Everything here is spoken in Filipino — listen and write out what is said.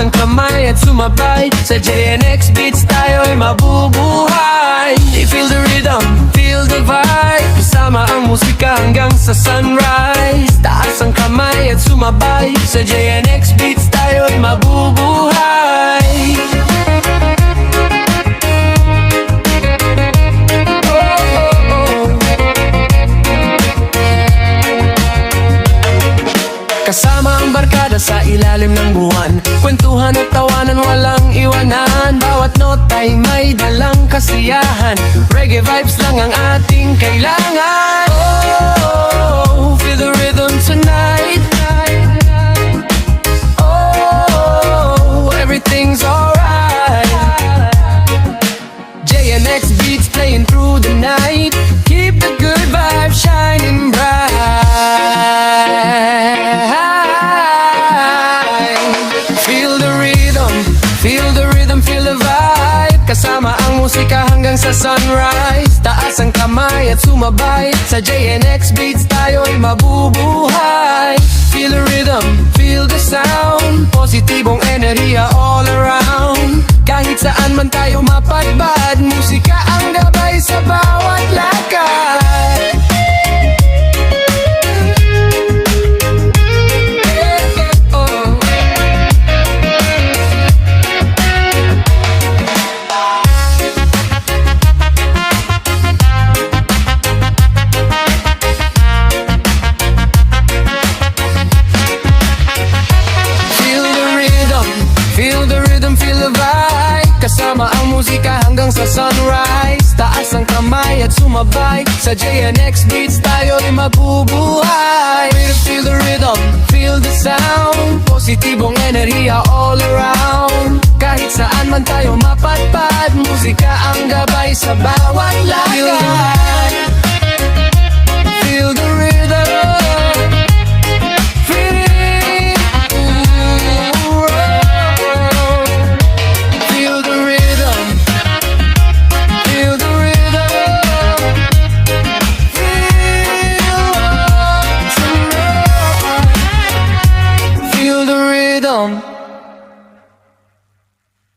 ang kamay at sumabay sa JNX Beats, tayo'y mabubuhay. I-feel the rhythm, feel the vibe, kasama ang musika hanggang sa sunrise. Taas ang kamay at sumabay sa JNX Beats, tayo'y mabubuhay. Kasama ang barkada sa ilalim ng buwan, kwentuhan at tawanan, walang iwanan. Bawat nota'y may dalang kasiyahan, reggae vibes lang ang ating kailangan. Oh, feel the rhythm tonight. Oh, everything's alright. JNX Beats playing through the night, keep the good vibes shining bright. Feel the vibe, kasama ang musika hanggang sa sunrise. Taas ang kamay at sumabay sa JNX Beats, tayo'y mabubuhay. Feel the rhythm, feel the sound, positibong enerhiya all around. Kahit saan man tayo mapadpad, musika ang gabay sa bawat lakad. Feel the rhythm, feel the vibe, kasama ang musika hanggang sa sunrise. Taas ang kamay at sumabay sa JNX Beats, tayo'y mabubuhay. Feel the rhythm, feel the sound, positibong enerhiya all around. Kahit saan man tayo mapadpad, musika ang gabay sa bawat lakad. Feel the rhythm, feel the rhythm.